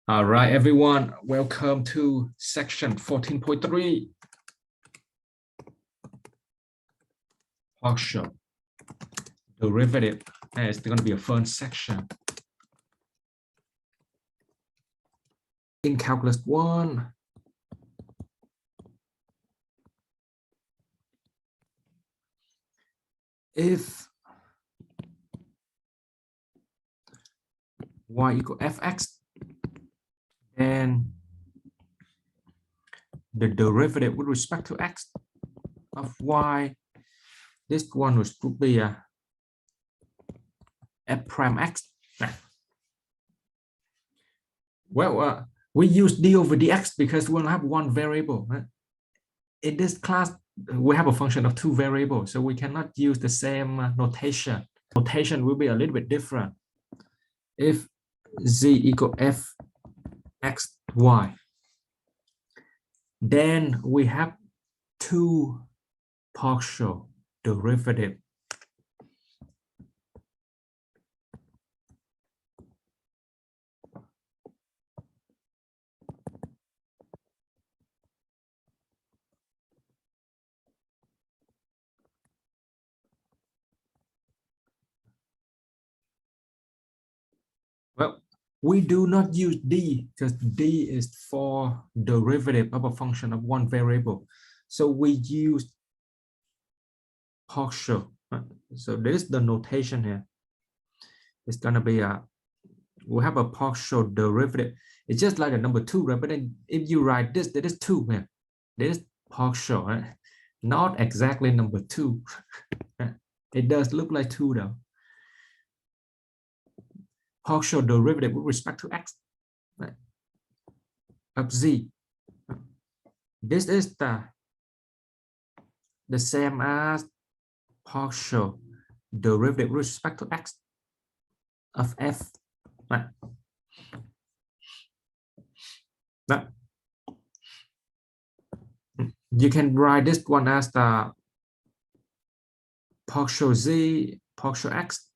All right, everyone, welcome to section 14.3. Partial derivative. And it's going to be a fun section. In calculus 1, if y equal fx, then the derivative with respect to x of y, this one would be a f prime x. Well, we use d over dx because we'll have one variable. Right? In this class, we have a function of two variables, so we cannot use the same notation. Notation will be a little bit different. If z equal f x y, then we have two partial derivative. Well, we do not use d because d is for derivative of a function of one variable. So we use partial. So this is the notation here. It's gonna be we have a partial derivative. It's just like a number 2, right? But then if you write this, there is 2 here. This is partial, right? Not exactly number 2. It does look like 2 though. Partial derivative with respect to x, right, of z. This is the same as partial derivative with respect to x of f. Right. Right. You can write this one as the partial z, partial x,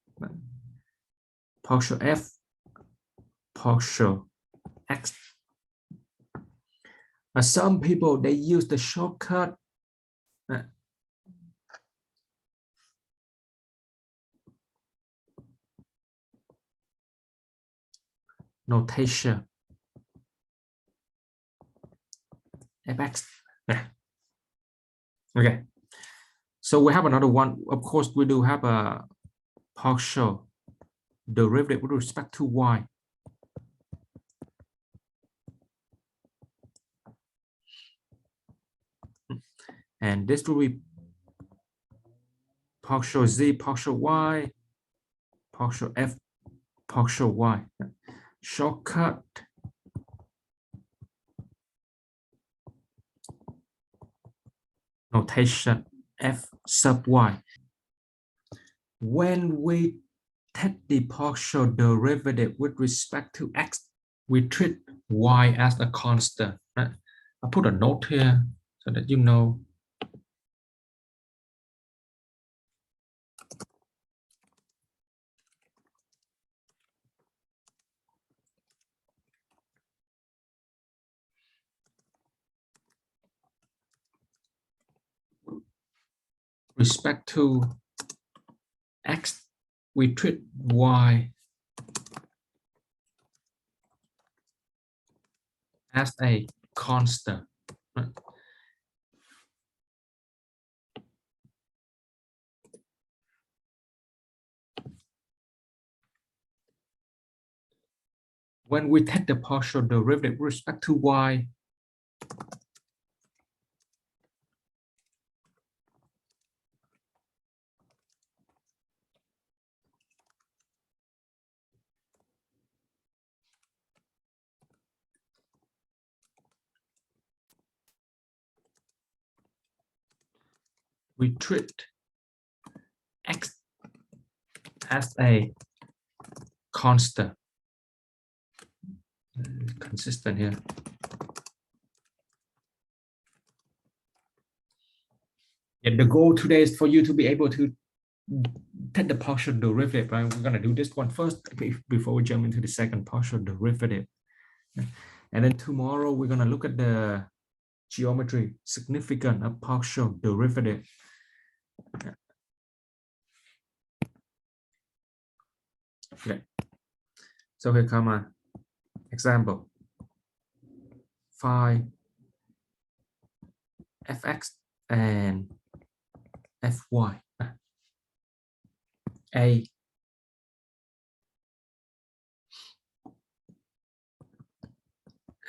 partial f, partial x. Some people, they use the shortcut notation fx. Okay, so we have another one. Of course, we do have a partial derivative with respect to y. And this will be partial z, partial y, partial f, partial y. Shortcut notation f sub y. When we take the partial derivative with respect to x, we treat y as a constant. Right? I'll put a note here so that you know. Respect to x, we treat y as a constant. Right? When we take the partial derivative with respect to y, we treat x as a constant. Consistent here. Yeah, the goal today is for you to be able to take the partial derivative, right? We're going to do this one first before we jump into the second partial derivative. And then tomorrow we're going to look at the geometry significance of partial derivative. Okay. So here come an example. Find fx and fy. A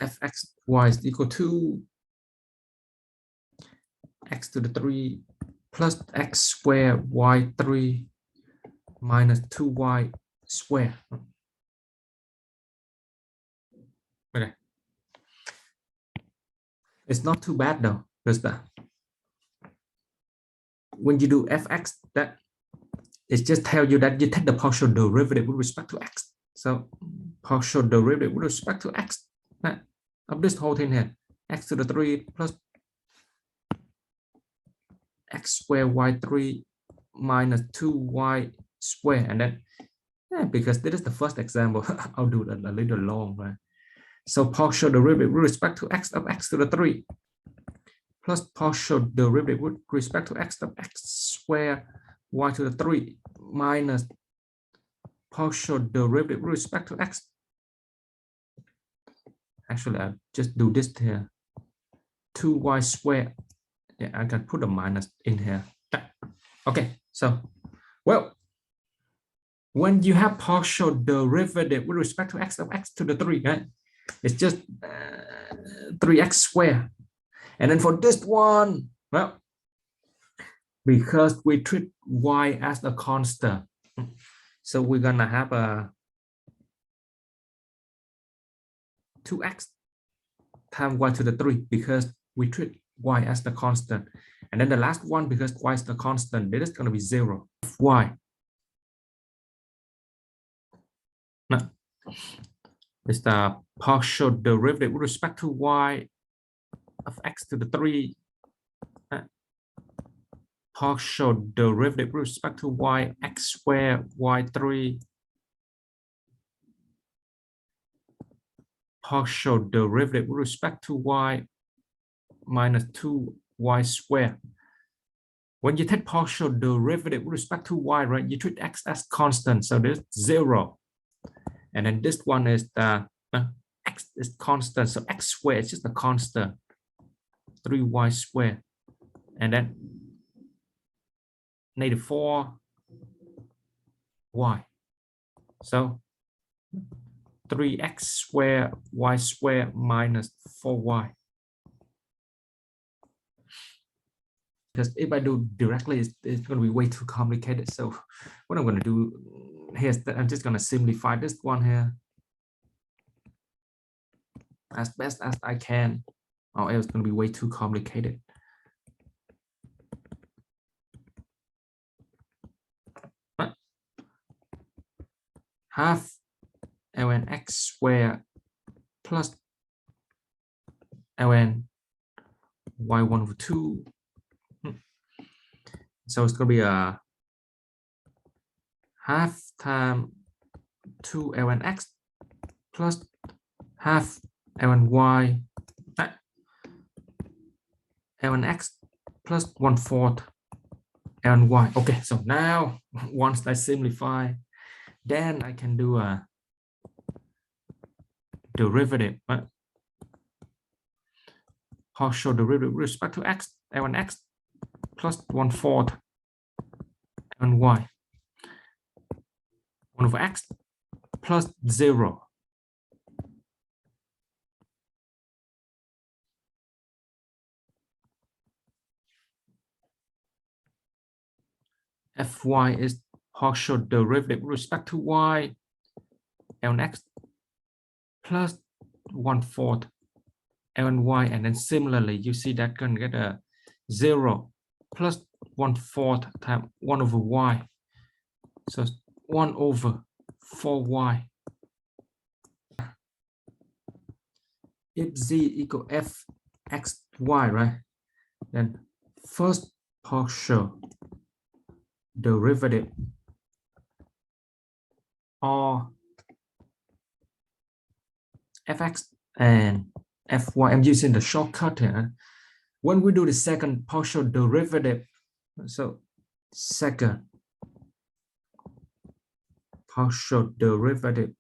fx y is equal to x to the 3 plus x squared y3 minus 2y squared. Okay. It's not too bad though, because when you do fx, that it just tells you that you take the partial derivative with respect to x. So partial derivative with respect to x of this whole thing here, x to the 3 plus x squared y3 minus 2y squared. And then, because this is the first example, I'll do it a little long, right? So partial derivative with respect to x of x to the 3 plus partial derivative with respect to x of x squared y to the 3 minus partial derivative with respect to x. Actually, I'll just do this here. 2y squared. Yeah, I can put a minus in here. Okay, so, well, when you have partial derivative with respect to x of x to the 3, right? It's just 3x squared. And then for this one, well, because we treat y as a constant, so we're gonna have a 2x times y to the 3 because we treat y as the constant. And then the last one, because y is the constant, it is going to be 0. y. Now, it's the partial derivative with respect to y of x to the 3. Partial derivative with respect to y x squared y3. Partial derivative with respect to y minus 2y squared. When you take partial derivative with respect to y, right, you treat x as constant, so there's 0. And then this one is the x is constant, so x squared is just a constant, 3y squared, and then negative 4y. So 3x squared y squared minus 4y. Because if I do directly, it's going to be way too complicated. So what I'm going to do here is that I'm just going to simplify this one here as best as I can, or else it's going to be way too complicated. Half ln x squared plus ln y1 over 2. So it's going to be a half times 2 ln x plus half ln y ln x plus 1/4 ln y. Okay, so now once I simplify, then I can do a derivative, partial derivative with respect to x, ln x plus 1/4 ln y, 1 over x plus 0. Fy is partial derivative with respect to y, ln x plus 1/4 ln y, and then similarly you see that can get a 0 plus 1/4 times 1 over y, so 1 over 4y. If z equal f x y, right, then first partial derivative or fx and fy. I'm using the shortcut here. When we do the second partial derivative, so second partial derivative,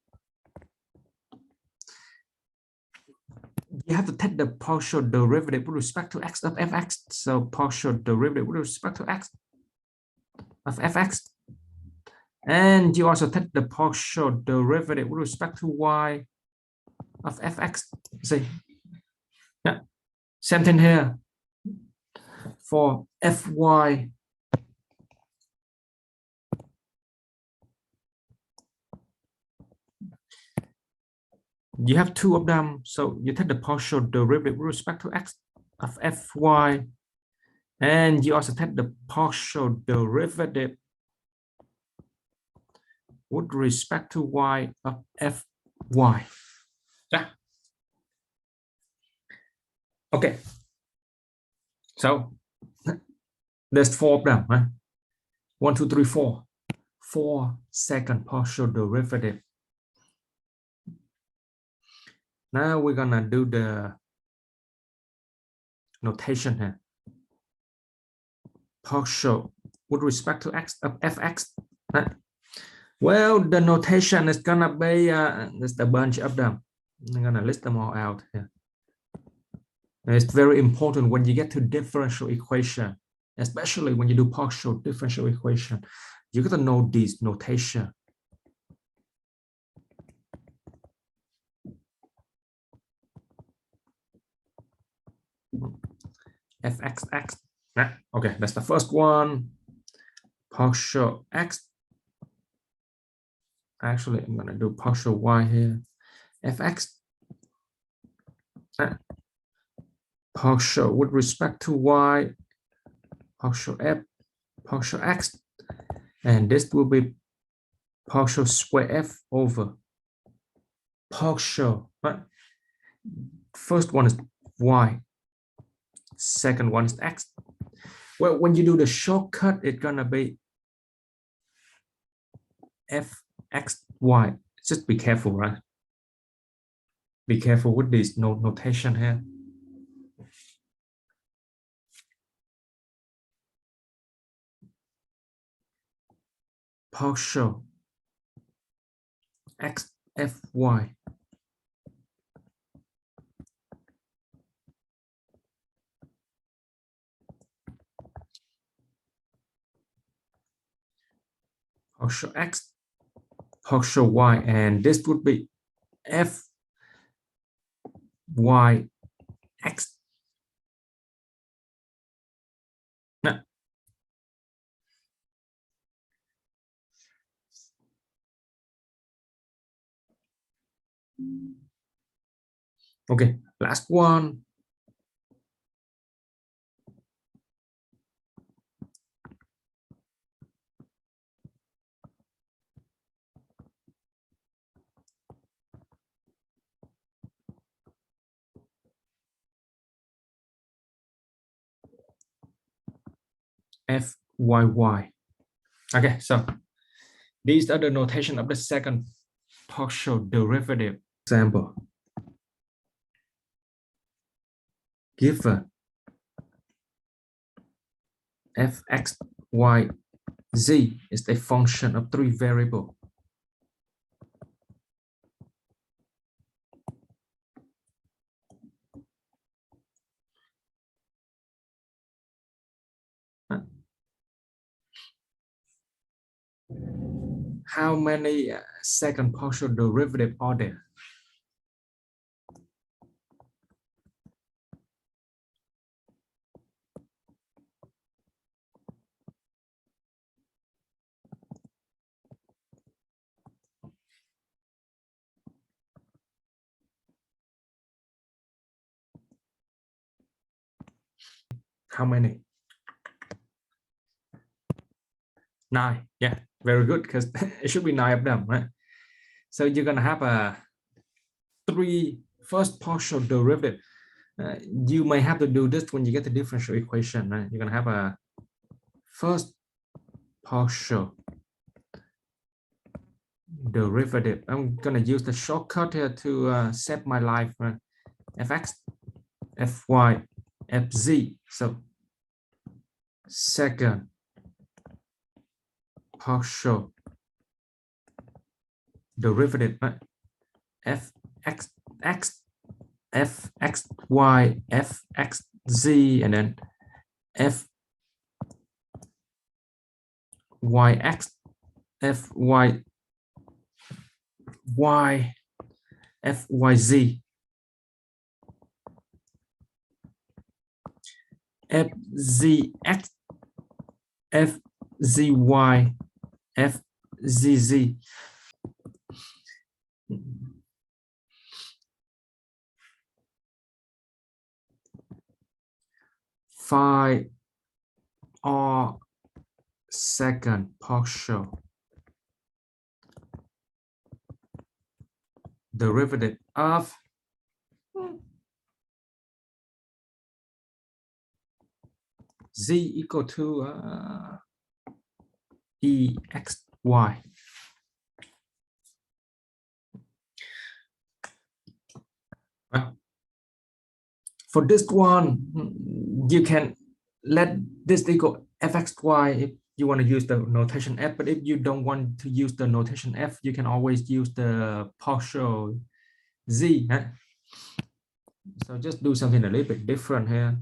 you have to take the partial derivative with respect to x of fx. So partial derivative with respect to x of fx. And you also take the partial derivative with respect to y of fx. See? Yeah. Same thing here. For fy, you have two of them. So you take the partial derivative with respect to x of fy. And you also take the partial derivative with respect to y of fy. Yeah. Okay. So there's four of them, right? 1, 2, 3, 4. 4 second partial derivative. Now we're gonna do the notation here. Partial with respect to x of fx. Right? Well, the notation is gonna be there's a bunch of them. I'm gonna list them all out here. And it's very important when you get to differential equation, especially when you do partial differential equation, you got to know this notation. fxx. Okay, that's the first one. Partial x. Actually, I'm gonna do partial y here. Fx. Partial with respect to y. Partial f. Partial x. And this will be partial square f over partial. Right? First one is y. Second one is x. Well, when you do the shortcut, it's gonna be fxy. Just be careful, right? Be careful with this notation here. Partial x fy. Partial x, partial y, and this would be f y x. Now, okay, last one. Fyy. Okay, so these are the notation of the second partial derivative. Example, given fx, y, z is a function of three variables. How many second partial derivative are there? How many? 9. Yeah, very good, because it should be 9 of them, right? So you're gonna have a 3 first partial derivative. You may have to do this when you get the differential equation, right? You're gonna have a first partial derivative. I'm gonna use the shortcut here to save my life. Fx, fy, fz. So second partial derivative, fx, x, fxy, fxz, and then fyx, fy, fyz, fzx, fzy, fzz. Phi r second partial derivative of z equal to exy. Well, for this one, you can let this equal fxy if you want to use the notation f, but if you don't want to use the notation f, you can always use the partial z. So just do something a little bit different here.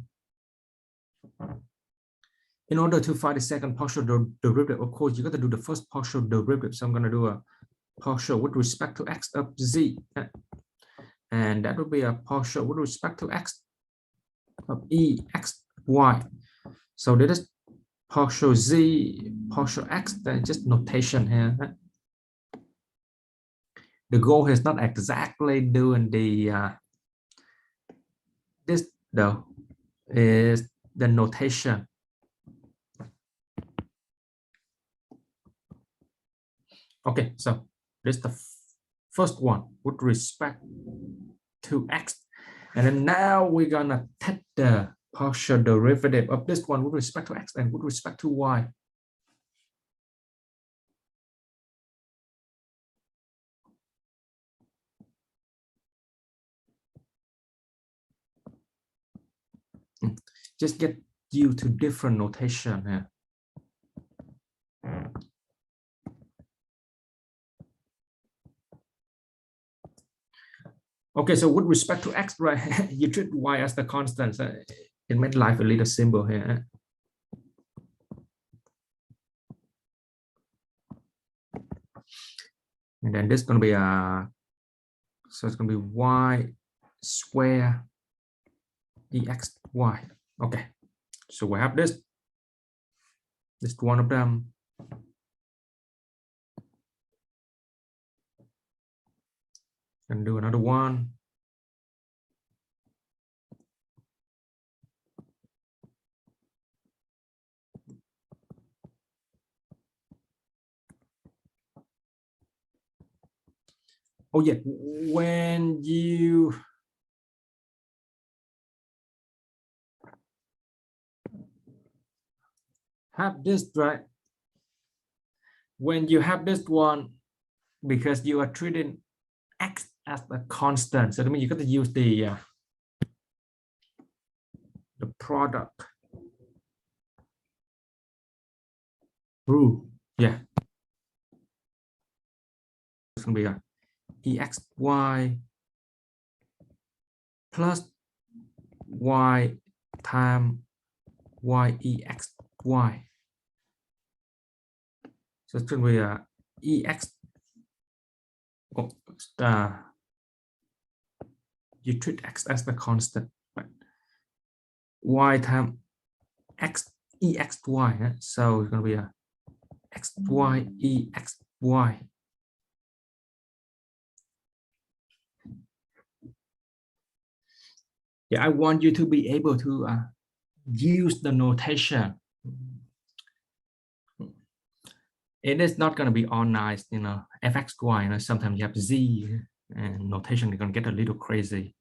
In order to find the second partial derivative, of course, you got to do the first partial derivative. So I'm going to do a partial with respect to x of z. And that will be a partial with respect to x of exy. So this is partial z, partial x, that's just notation here. The goal is not exactly doing the this though, is the notation. Okay, so this is the first one with respect to x. And then now we're gonna take the partial derivative of this one with respect to x and with respect to y. Just get you to different notation here. Okay, so with respect to x, right, you treat y as the constant. So it made life a little simple here. And then this is going to be so it's going to be y square exy. Okay, so we have this one of them. And do another one. Oh yeah, when you have this, right? When you have this one, because you are treating x as a constant, so that means you got to use the product rule. Yeah, it's gonna be a exy plus y times yexy. So it's going to be a you treat x as the constant, right? Y times exy. So it's going to be a exy. Yeah, I want you to be able to use the notation. It is not going to be all nice, you know, fxy, you know, sometimes you have z and notation is going to get a little crazy.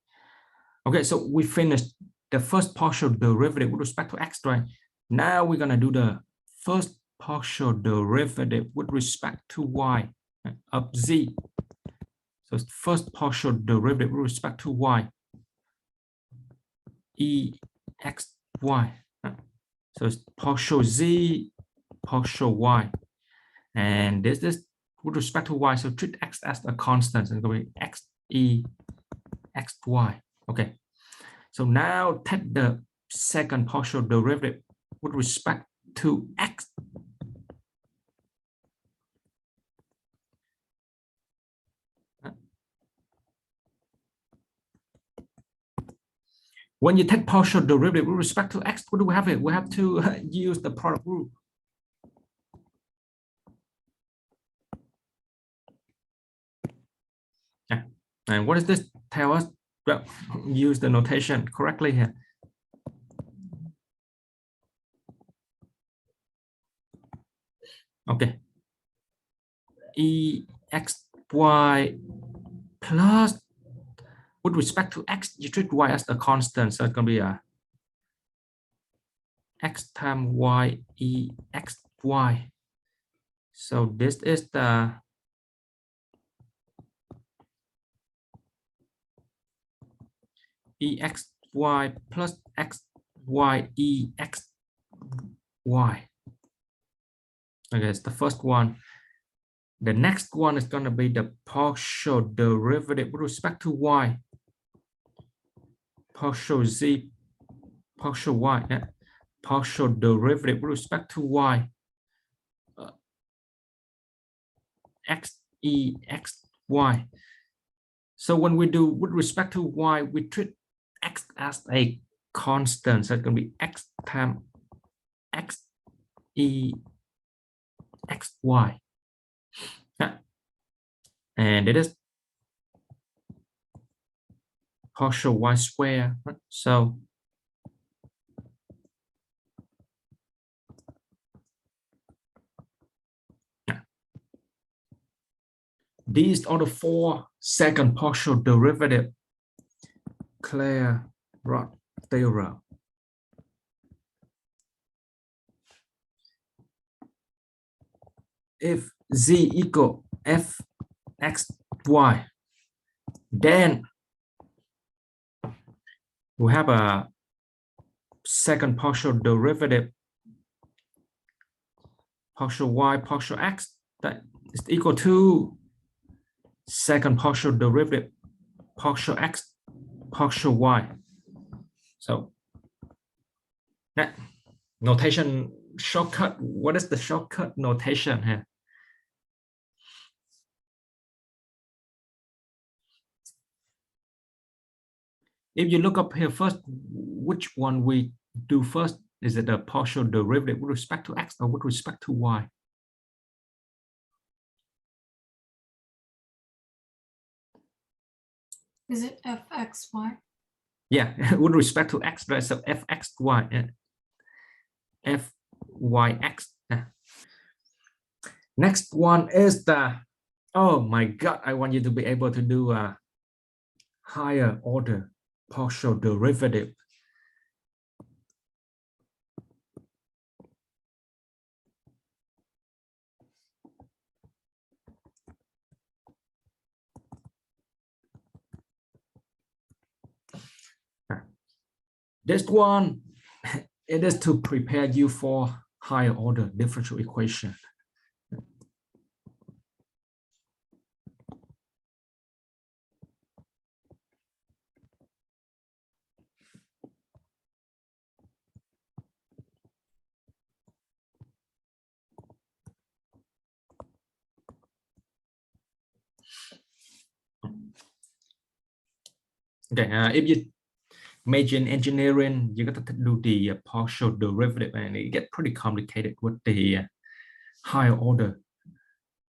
Okay, so we finished the first partial derivative with respect to x, right? Now we're going to do the first partial derivative with respect to y. of z. So first partial derivative with respect to y, e x y. So it's partial z, partial y, and this is with respect to y. So treat x as a constant, and going to be x e x y. Okay. So now take the second partial derivative with respect to x. When you take partial derivative with respect to x, what do we have here? We have to use the product rule. Yeah. And what does this tell us? Well, use the notation correctly here. Okay. EXY plus, with respect to x, you treat y as a constant. So it's going to be a x times y EXY. So this is the EXY plus XY EXY. Okay, it's the first one. The next one is going to be the partial derivative with respect to y. Partial z, partial y. Yeah. Partial derivative with respect to y. X, E, X, Y. So when we do with respect to y, we treat x as a constant. So it's going to be x times x, E, X, Y. And it is partial y square. So these are the 4 second partial derivative Clairaut theorem. If z equal f x y, then we have a second partial derivative partial y partial x that is equal to second partial derivative partial x partial y. So that notation shortcut, what is the shortcut notation here? If you look up here first, which one we do first? Is it a partial derivative with respect to x or with respect to y? Is it fxy? Yeah, with respect to x, right? So fxy, fyx. Next one is the, oh my God, I want you to be able to do a higher order partial derivative. This one, it is to prepare you for higher order differential equation. Okay, if you major in engineering, you got to do the partial derivative, and it gets pretty complicated with the higher order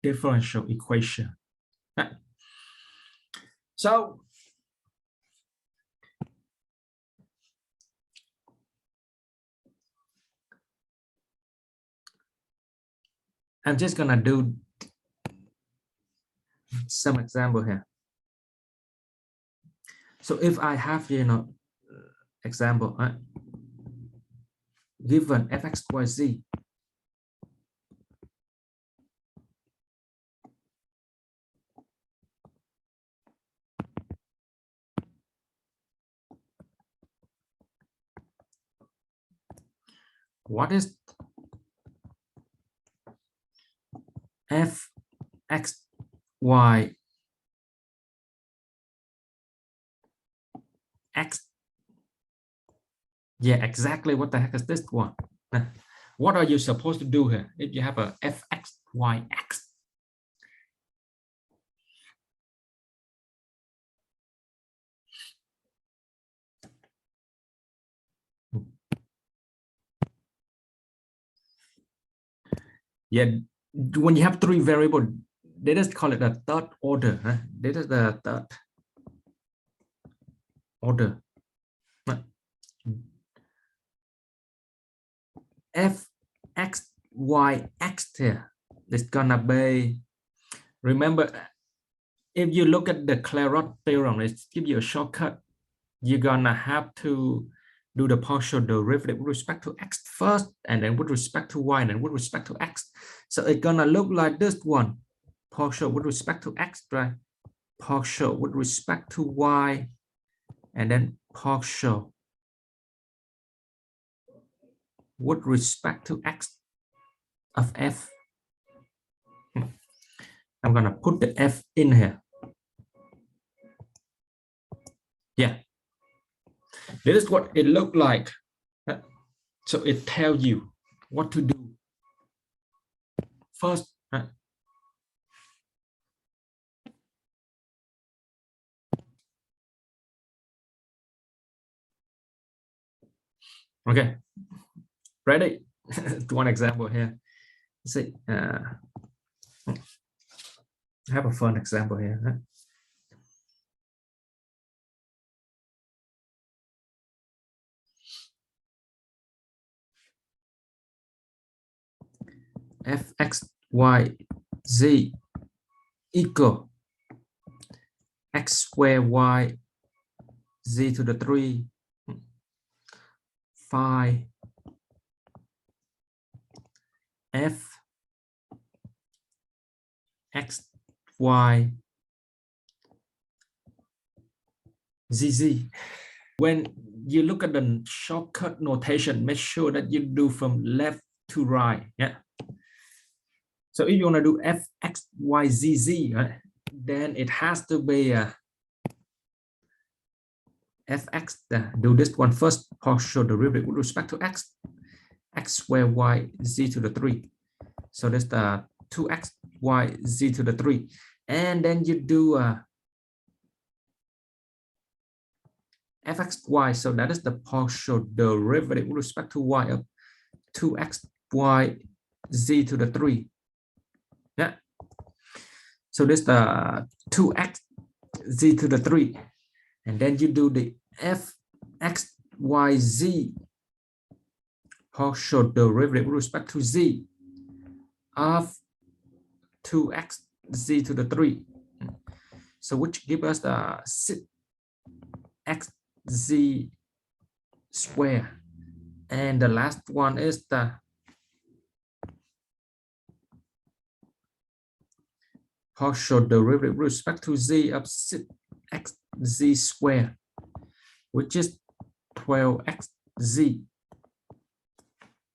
differential equation. So I'm just gonna do some example here. So if I have, example, given fx, y, z, what is f x y x? Yeah, exactly. What the heck is this one? What are you supposed to do here if you have a f x y x? Yeah, when you have three variables, they just call it a third order. This is the third order. F x y x here is gonna be, remember, if you look at the Clairaut theorem, it gives you a shortcut. You're gonna have to do the partial derivative with respect to x first, and then with respect to y, and then with respect to x. So it's gonna look like this one: partial with respect to x, right? Partial with respect to y, and then partial with respect to x of f. I'm gonna put the f in here. Yeah, this is what it looked like. So it tells you what to do first. Okay, ready? One example here. Let's see. Have a fun example here. F x y z equal x squared y z to the 3 phi f x y z z. When you look at the shortcut notation, make sure that you do from left to right. Yeah. So if you want to do f x y z z, right, then it has to be fx. Do this one first, partial derivative with respect to x, x squared y z to the 3. So that's the 2x y z to the 3, and then you do fxy. So that is the partial derivative with respect to y of 2x y z to the 3. Yeah. So this the 2x z to the 3, and then you do the f x y z partial derivative with respect to z of 2x z to the 3. So which give us the 6x z square, and the last one is the partial derivative with respect to z of 6x z square, which is 12x z.